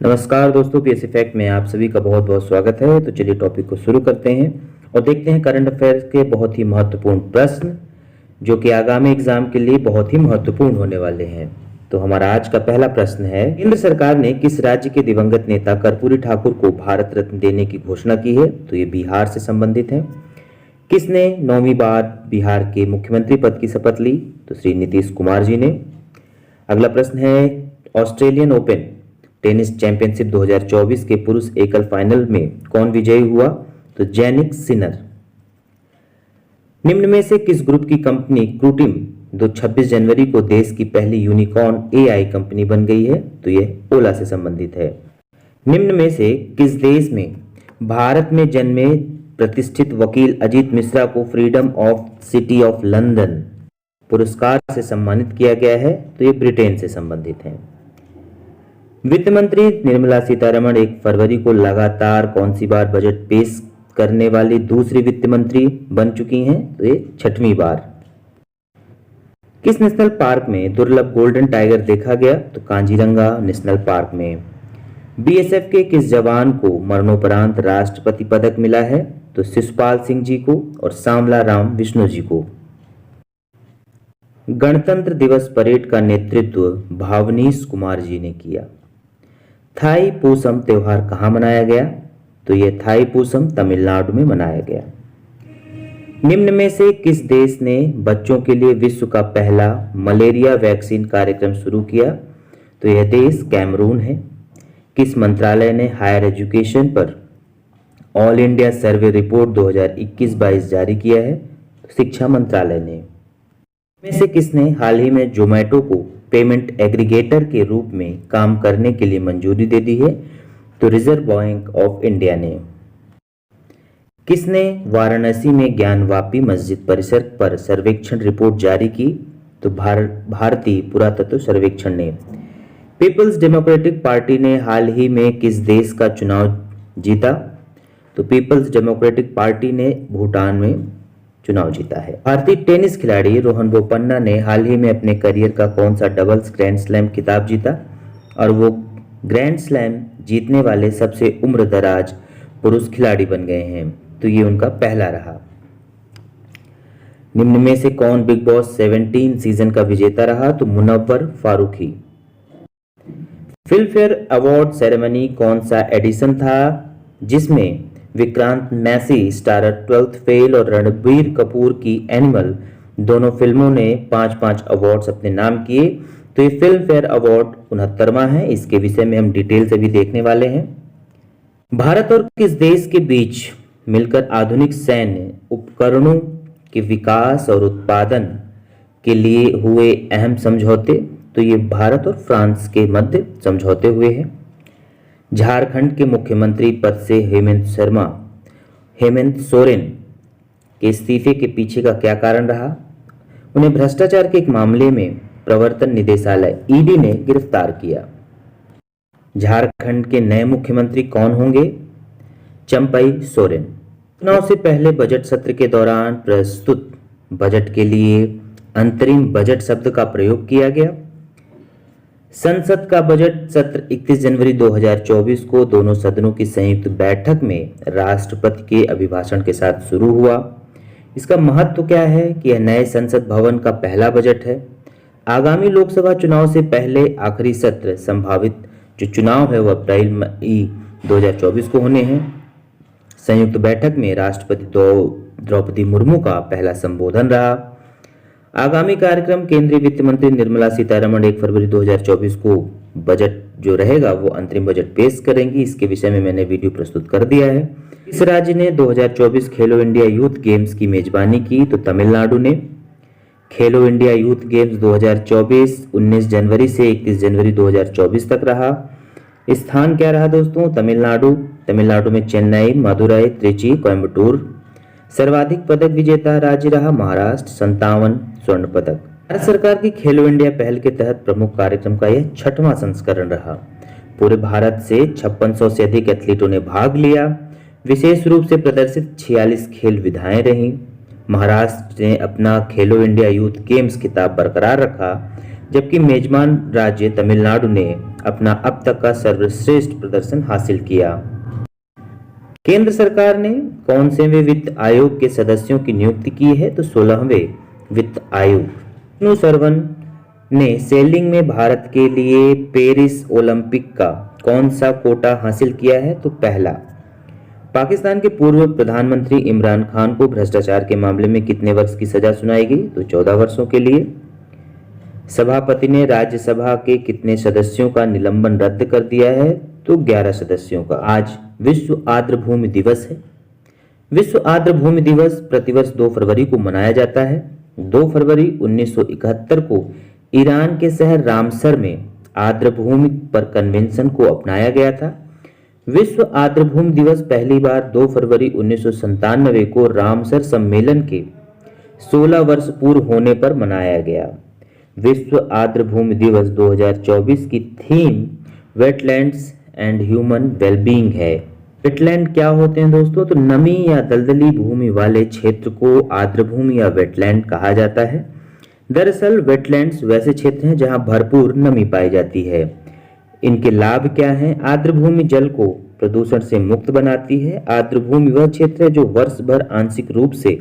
नमस्कार दोस्तों, PSC fact में आप सभी का बहुत बहुत स्वागत है। तो चलिए टॉपिक को शुरू करते हैं और देखते हैं करंट अफेयर्स के बहुत ही महत्वपूर्ण प्रश्न जो कि आगामी एग्जाम के लिए बहुत ही महत्वपूर्ण होने वाले हैं। तो हमारा आज का पहला प्रश्न है, केंद्र सरकार ने किस राज्य के दिवंगत नेता कर्पूरी ठाकुर को भारत रत्न देने की घोषणा की है? तो ये बिहार से संबंधित है। किसने 9वीं बार बिहार के मुख्यमंत्री पद की शपथ ली? तो श्री नीतीश कुमार जी ने। अगला प्रश्न है, ऑस्ट्रेलियन ओपन टेनिस चैंपियनशिप 2024 के पुरुष एकल फाइनल में कौन विजयी हुआ? तो जैनिक सिनर। निम्न में से किस ग्रुप की कंपनी क्रूटिम 26 जनवरी को देश की पहली यूनिकॉर्न एआई कंपनी बन गई है? तो यह ओला से संबंधित है। निम्न में से किस देश में भारत में जन्मे प्रतिष्ठित वकील अजीत मिश्रा को freedom of city of London पुरस्कार से सम्मानित किया गया है? तो ये ब्रिटेन से संबंधित है। वित्त मंत्री निर्मला सीतारमण 1 फरवरी को लगातार कौन सी बार बजट पेश करने वाली दूसरी वित्त मंत्री बन चुकी हैं? तो ये 6वीं बार। किस नेशनल पार्क में दुर्लभ गोल्डन टाइगर देखा गया? तो कांजीरंगा नेशनल पार्क में। बीएसएफ के किस जवान को मरणोपरांत राष्ट्रपति पदक मिला है? तो शिशुपाल सिंह जी को और सांवला राम विष्णु जी को। गणतंत्र दिवस परेड का नेतृत्व भावनीश कुमार जी ने किया। थाई पूसम त्योहार कहाँ मनाया गया? तो यह थाई पूसम तमिलनाडु में मनाया गया। निम्न में से किस देश ने बच्चों के लिए विश्व का पहला मलेरिया वैक्सीन कार्यक्रम शुरू किया? तो यह देश कैमरून है। किस मंत्रालय ने हायर एजुकेशन पर ऑल इंडिया सर्वे रिपोर्ट 2021-22 जारी किया है? शिक्षा मंत्रालय ने। में से किसने हाल ही में जोमेटो को पेमेंट एग्रीगेटर के रूप में काम करने के लिए मंजूरी दे दी है? तो रिजर्व बैंक ऑफ इंडिया ने। किसने वाराणसी में ज्ञानवापी मस्जिद परिसर पर सर्वेक्षण रिपोर्ट जारी की? तो भारतीय पुरातत्व सर्वेक्षण ने। पीपल्स डेमोक्रेटिक पार्टी ने हाल ही में किस देश का चुनाव जीता? तो पीपल्स डेमोक्रेटिक पार्टी ने भूटान में चुनाव जीता है। भारतीय टेनिस खिलाड़ी रोहन बोपन्ना ने हाल ही में अपने करियर का कौन सा डबल्स ग्रैंड स्लैम खिताब जीता? और वो ग्रैंड स्लैम जीतने वाले सबसे उम्रदराज पुरुष खिलाड़ी बन गए हैं। तो ये उनका पहला रहा। निम्न में से कौन बिग बॉस 17 सीजन का विजेता रहा? तो Munawar Faruqui. Filmfare award ceremony कौन सा एडिशन था जिसमें Vikrant Massey starrer 12th fail और रणबीर कपूर की एनिमल दोनों फिल्मों ने 5-5 अवार्ड्स अपने नाम किए? तो ये फिल्म फेयर अवार्ड 69वां है। इसके विषय में हम डिटेल से भी देखने वाले हैं। भारत और किस देश के बीच मिलकर आधुनिक सैन्य उपकरणों के विकास और उत्पादन के लिए हुए अहम समझौते? तो ये भारत और फ्रांस के मध्य समझौते हुए हैं। झारखंड के मुख्यमंत्री पद से हेमंत सोरेन के इस्तीफे के पीछे का क्या कारण रहा? उन्हें भ्रष्टाचार के एक मामले में प्रवर्तन निदेशालय ईडी ने गिरफ्तार किया। झारखंड के नए मुख्यमंत्री कौन होंगे? चंपई सोरेन। चुनाव से पहले बजट सत्र के दौरान प्रस्तुत बजट के लिए अंतरिम बजट शब्द का प्रयोग किया गया। संसद का बजट सत्र 31 जनवरी 2024 को दोनों सदनों की संयुक्त बैठक में राष्ट्रपति के अभिभाषण के साथ शुरू हुआ। इसका महत्व क्या है कि यह नए संसद भवन का पहला बजट है। आगामी लोकसभा चुनाव से पहले आखिरी सत्र संभावित जो चुनाव है वह अप्रैल-मई 2024 को होने हैं। संयुक्त बैठक में राष्ट्रपति द्रौपदी मुर्मू का पहला संबोधन रहा। आगामी कार्यक्रम केंद्रीय वित्त मंत्री निर्मला सीतारमण 1 फरवरी 2024 को बजट जो रहेगा वो अंतरिम बजट पेश करेंगी। इसके विषय में मैंने वीडियो प्रस्तुत कर दिया है। इस राज्य ने 2024 खेलो इंडिया यूथ गेम्स की मेजबानी की? तो तमिलनाडु ने। खेलो इंडिया यूथ गेम्स 2024 19 जनवरी से 31 जनवरी 2024 तक रहा। स्थान क्या रहा दोस्तों? तमिलनाडु में चेन्नई, मदुरई, त्रिची, कोयम्बटूर। सर्वाधिक पदक विजेता राज्य रहा महाराष्ट्र, 57 स्वर्ण पदक। भारत सरकार की खेलो इंडिया पहल के तहत प्रमुख कार्यक्रम का यह 6वां संस्करण रहा। पूरे भारत से 5600 से अधिक एथलीटों ने भाग लिया। विशेष रूप से प्रदर्शित 46 खेल विधाएं रहीं। महाराष्ट्र ने अपना खेलो इंडिया यूथ गेम्स खिताब बरकरार रखा। जबकि मेजबान राज्य तमिलनाडु ने अपना अब तक का सर्वश्रेष्ठ प्रदर्शन हासिल किया। केंद्र सरकार ने कौन सेवें वित्त आयोग के सदस्यों की नियुक्ति की है? तो 16वें वित्त आयोग। विष्णु सरवन ने सेलिंग में भारत के लिए पेरिस ओलंपिक का कौन सा कोटा हासिल किया है? तो पहला। पाकिस्तान के पूर्व प्रधानमंत्री इमरान खान को भ्रष्टाचार के मामले में कितने वर्ष की सजा सुनाई गई? तो 14 वर्षों के लिए। सभापति ने राज्यसभा के कितने सदस्यों का निलंबन रद्द कर दिया है? तो 11 सदस्यों का। आज विश्व आर्द्रभूमि दिवस है। विश्व आर्द्रभूमि दिवस प्रतिवर्ष 2 फरवरी को मनाया जाता है। 2 फरवरी 1971 को ईरान के शहर रामसर में आर्द्रभूमि पर कन्वेंशन को अपनाया गया था। विश्व आर्द्रभूमि दिवस पहली बार 2 फरवरी 1997 को रामसर सम्मेलन के 16 वर्ष पूर्व होने पर मनाया गया। विश्व आर्द्रभूमि दिवस 2024 की theme wetlands and human wellbeing है। वेटलैंड क्या होते हैं दोस्तों? तो नमी या दलदली भूमि वाले क्षेत्र को आर्द्रभूमि या वेटलैंड कहा जाता है। दरअसल वेटलैंड्स वैसे क्षेत्र हैं जहां भरपूर नमी पाई जाती है। इनके लाभ क्या हैं? आर्द्रभूमि जल को प्रदूषण से मुक्त बनाती है। आर्द्रभूमि वह क्षेत्र है जो वर्ष भर आंशिक रूप से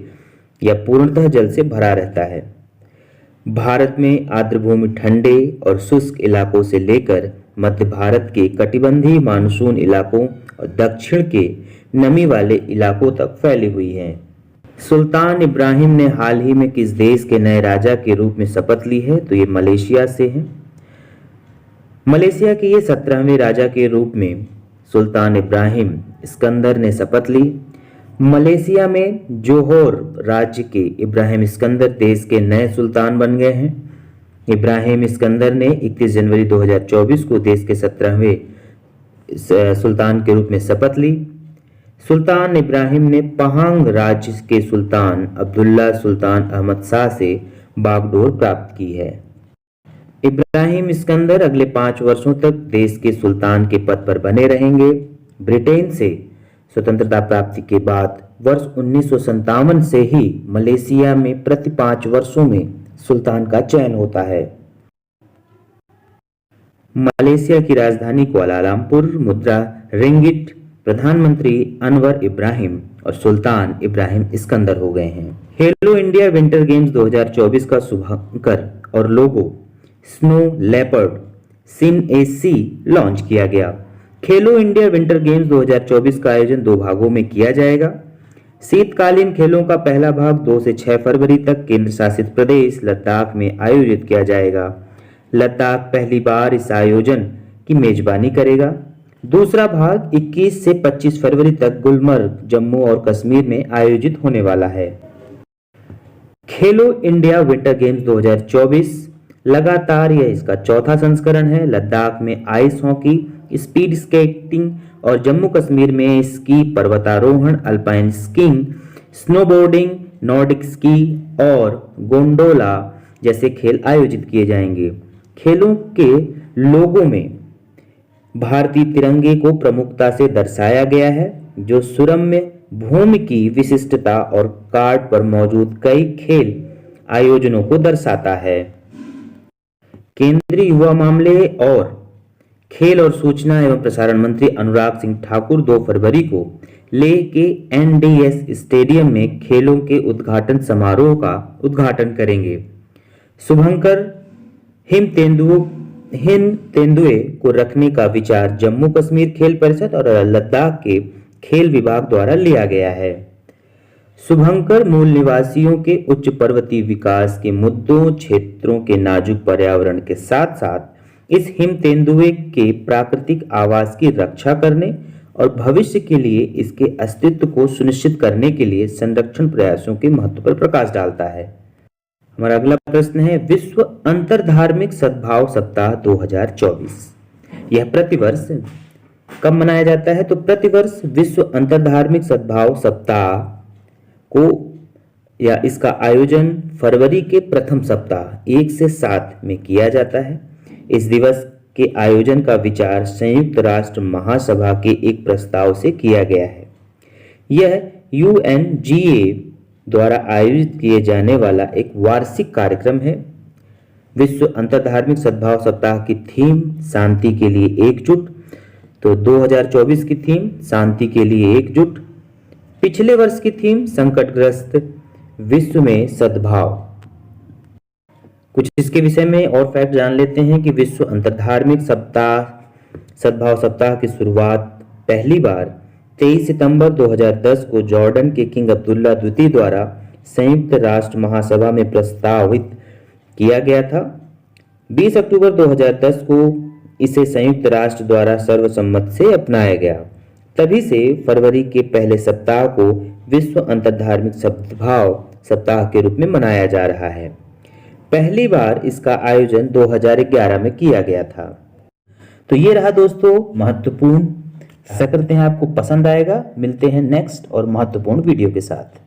या पूर्णतः जल से भरा रहता है। भारत में आर्द्रभूमि ठंडे और शुष्क इलाकों से लेकर मध्य भारत के कटिबंधीय मानसून इलाकों और दक्षिण के नमी वाले इलाकों तक फैली हुई है। सुल्तान इब्राहिम ने हाल ही में किस देश के नए राजा के रूप में शपथ ली है? तो ये मलेशिया से है। मलेशिया के ये 17वें राजा के रूप में सुल्तान इब्राहिम इस्कंदर ने शपथ ली। मलेशिया में जोहोर राज्य के इब्राहिम इस्कंदर देश के नए सुल्तान बन गए हैं। इब्राहिम इस्कंदर ने 31 जनवरी 2024 को देश के 17वें सुल्तान के रूप में शपथ ली। सुल्तान इब्राहिम ने पहांग राज्य के सुल्तान अब्दुल्ला सुल्तान अहमद शाह से बागडोर प्राप्त की है। इब्राहिम इस्कंदर अगले 5 वर्षों तक देश के सुल्तान के पद पर बने रहेंगे। ब्रिटेन से स्वतंत्रता प्राप्ति के बाद वर्ष 1957 से ही मलेशिया में प्रति 5 वर्षों में सुल्तान का चयन होता है। मलेशिया की राजधानी कुआलालंपुर, मुद्रा रिंगिट, प्रधानमंत्री अनवर इब्राहिम और सुल्तान इब्राहिम इस्कंदर हो गए हैं। खेलो इंडिया विंटर गेम्स 2024 का शुभंकर और लोगो स्नो लेपर्ड सिन एसी लॉन्च किया गया। खेलो इंडिया विंटर गेम्स 2024 का आयोजन 2 भागों में किया जाएगा। शीतकालीन खेलों का पहला भाग 2 से 6 फरवरी तक केंद्र शासित प्रदेश लद्दाख में आयोजित किया जाएगा। लद्दाख पहली बार इस आयोजन की मेजबानी करेगा। दूसरा भाग 21 से 25 फरवरी तक गुलमर्ग, जम्मू और कश्मीर में आयोजित होने वाला है। खेलो इंडिया विंटर गेम्स 2024 लगातार यह इसका 4था संस्करण है। लद्दाख में आइस हॉकी, स्पीड स्केटिंग और जम्मू कश्मीर में स्की, पर्वतारोहण, alpine skiing, snowboarding, Nordic ski और गोंडोला जैसे खेल आयोजित किए जाएंगे। खेलों के लोगों में भारतीय तिरंगे को प्रमुखता से दर्शाया गया है, जो सुरम्य भूमि की विशिष्टता और कार्ड पर मौजूद कई खेल आयोजनों को दर्शाता है। केंद्रीय युवा मामले और खेल और सूचना एवं प्रसारण मंत्री अनुराग सिंह ठाकुर 2 फरवरी को लेह के एनडीएस स्टेडियम में खेलों के उद्घाटन समारोह का उद्घाटन करेंगे। शुभंकर हिम तेंदुए को रखने का विचार जम्मू कश्मीर खेल परिषद और लद्दाख के खेल विभाग द्वारा लिया गया है। शुभंकर मूल निवासियों के उच्च पर्वतीय विकास के मुद्दों, क्षेत्रों के नाजुक पर्यावरण के साथ साथ इस हिम तेंदुए के प्राकृतिक आवास की रक्षा करने और भविष्य के लिए इसके अस्तित्व को सुनिश्चित करने के लिए संरक्षण प्रयासों के महत्व पर प्रकाश डालता है। हमारा अगला प्रश्न है, विश्व अंतरधार्मिक सद्भाव सप्ताह 2024 यह प्रतिवर्ष कब मनाया जाता है? तो प्रतिवर्ष विश्व अंतरधार्मिक सद्भाव सप्ताह को या इसका आयोजन फरवरी के प्रथम सप्ताह 1 से 7 में किया जाता है। इस दिवस के आयोजन का विचार संयुक्त राष्ट्र महासभा के एक प्रस्ताव से किया गया है। यह यूएनजीए द्वारा आयोजित किए जाने वाला एक वार्षिक कार्यक्रम है। विश्व अंतर्धार्मिक सद्भाव सप्ताह की थीम शांति के लिए एकजुट। तो 2024 की थीम शांति के लिए एकजुट। पिछले वर्ष की थीम संकटग्रस्त विश्व में सद्भाव। कुछ इसके विषय में और फैक्ट जान लेते हैं कि विश्व अंतर्धार्मिक सद्भाव सप्ताह की शुरुआत पहली बार 23 सितंबर 2010 को जॉर्डन के किंग अब्दुल्ला द्वितीय द्वारा संयुक्त राष्ट्र महासभा में प्रस्तावित किया गया था। 20 अक्टूबर 2010 को इसे संयुक्त राष्ट्र द्वारा सर्वसम्मत से अपनाया गया। तभी से फरवरी के पहले सप्ताह को विश्व अंतर्धार्मिक सद्भाव सप्ताह के रूप में मनाया जा रहा है। पहली बार इसका आयोजन 2011 में किया गया था। तो ये रहा दोस्तों महत्वपूर्ण। आशा करते हैं आपको पसंद आएगा। मिलते हैं नेक्स्ट और महत्वपूर्ण वीडियो के साथ।